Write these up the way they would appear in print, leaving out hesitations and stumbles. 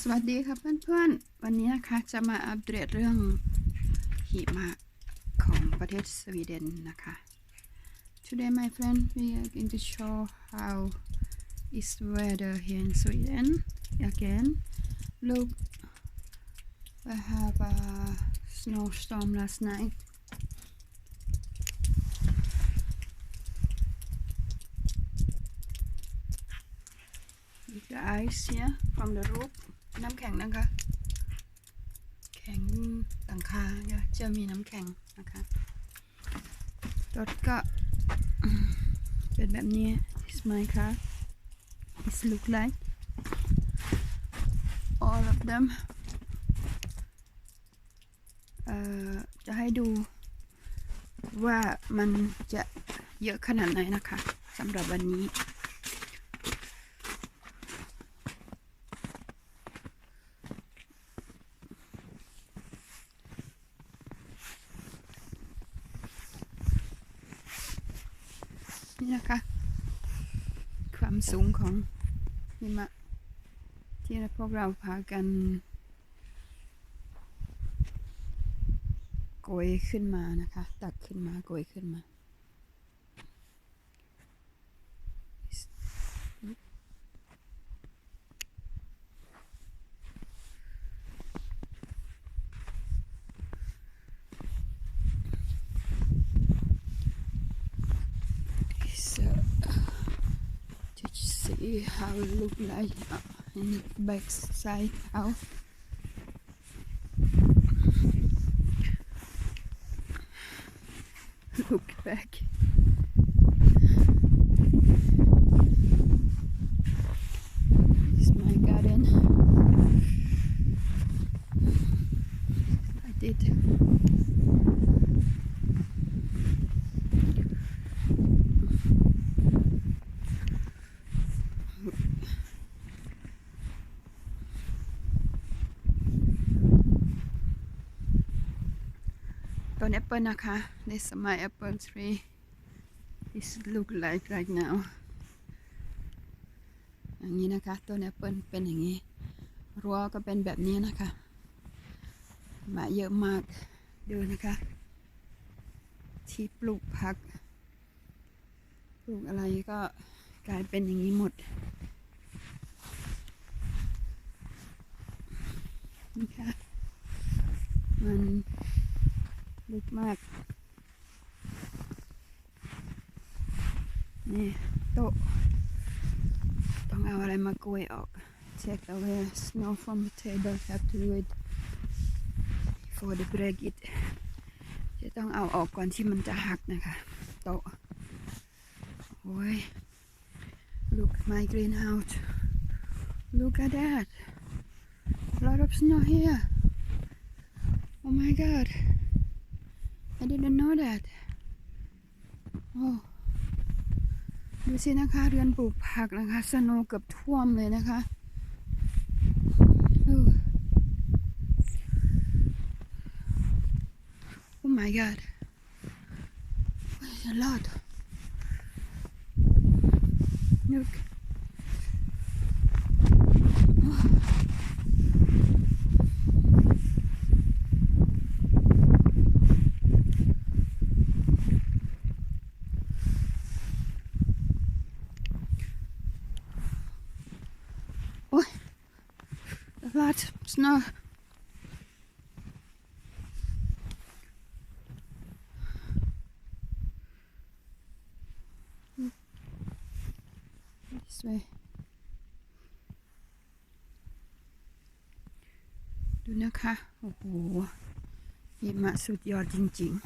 สวัสดีครับเพื่อนๆวันนี้นะคะจะมาอัปเดตเรื่องหิมะของประเทศสวีเดนนะคะ Today my friend we are going to show how is weather here in Sweden again. Look, we have a snowstorm last night. With the ice here from the roof น้ำแข็งนะคะแข็งหลังคาจะมีน้ำแข็งนะคะรถก็เป็นแบบนี้ This my car It look like all of them จะให้ดูว่ามันจะเยอะขนาดไหนนะคะสำหรับวันนี้นี่นะคะความสูงของหิมะที่พวกเราพากันโกยขึ้นมานะคะตักขึ้นมาโกยขึ้นมา So to see how it look like in the back side out. Look back. This is my garden. I did.ต้นแอปเปิลนะคะ This is my apple tree. This look like right now. อย่างนี้นะคะต้นแอปเปิลเป็นอย่างนี้รั้วก็เป็นแบบนี้นะคะมาเยอะมากดูนะคะที่ปลูกผักปลูกอะไรก็กลายเป็นอย่างนี้หมดนะคะมันลึกมากนี่โต๊ะต้องเอาอะไรมาโกยออก Take away snow from the table have to do it before they break it จะต้องเอาออกก่อนที่มันจะหักนะคะโต๊ะโอ้ย Look my greenhouse Look at that A lot of snow here Oh my god I didn't know that โอ้ดูสินะคะเรือนปลูกผักนะคะสโนว์เกือบท่วมเลยนะคะ Oh my god It's a lot Look A lot of snow. This way. ดูนะคะโอ้โหหิมะสุดยอดจริงๆ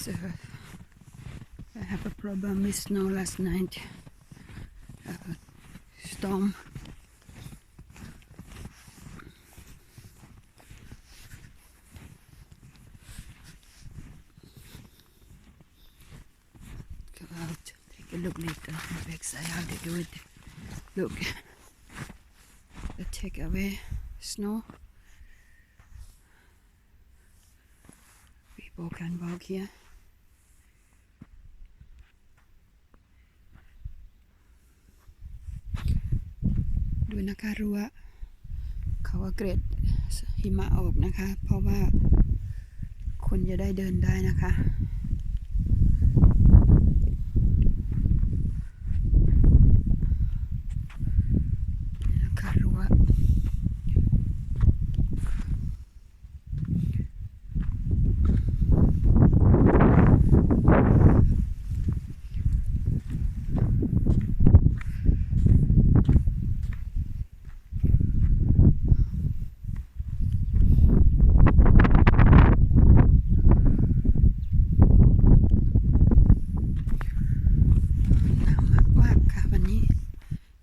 So I have a problem with snow last night. Storm. Go out, take a look later on the backside how they do it. Look. that take away snow. People can walk here.ดูนะคะรั้วเขาว่าเกรดหิมะออกนะคะเพราะว่าคนจะได้เดินได้นะคะนี่นะคะรั้ว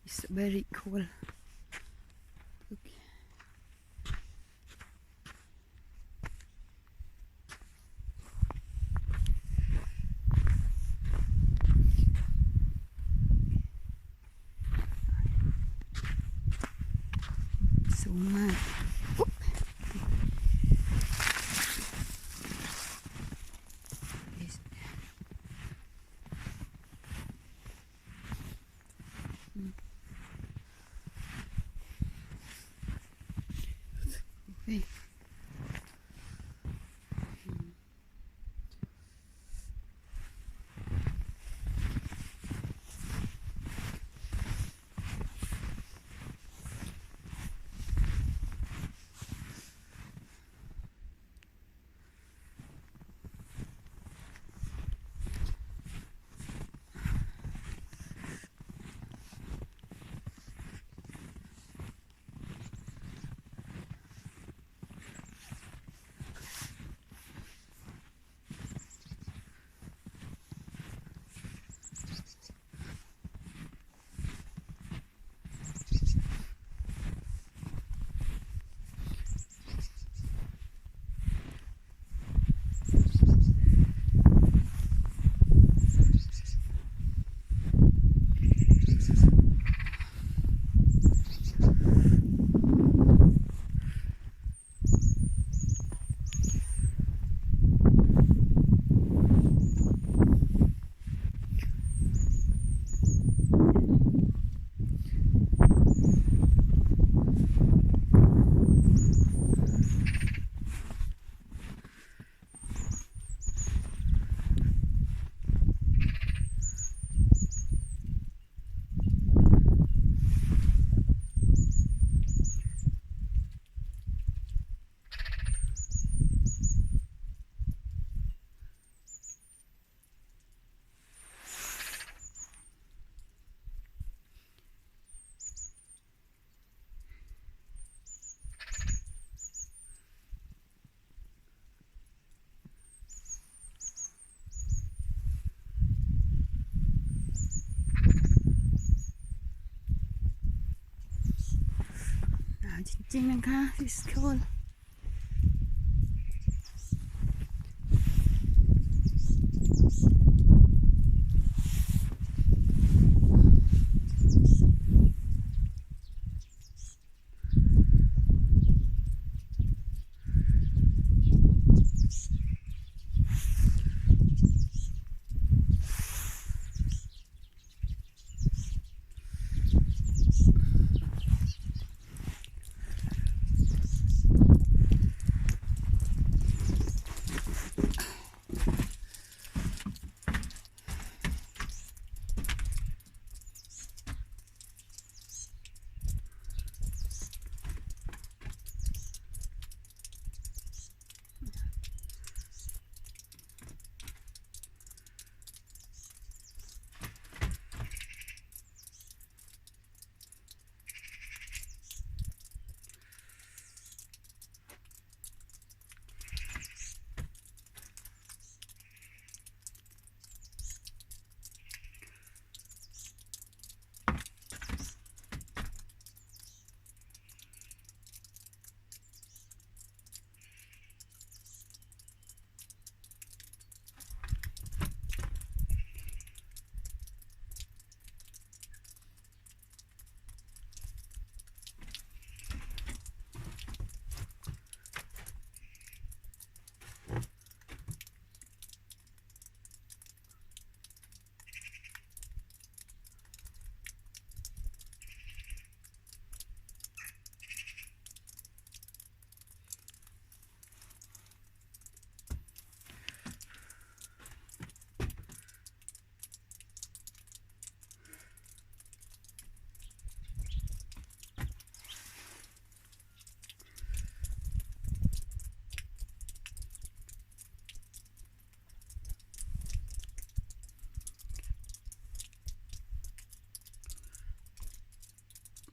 It's very cool. Okay. So much. Okay. Jing-jing นะคะ It's cool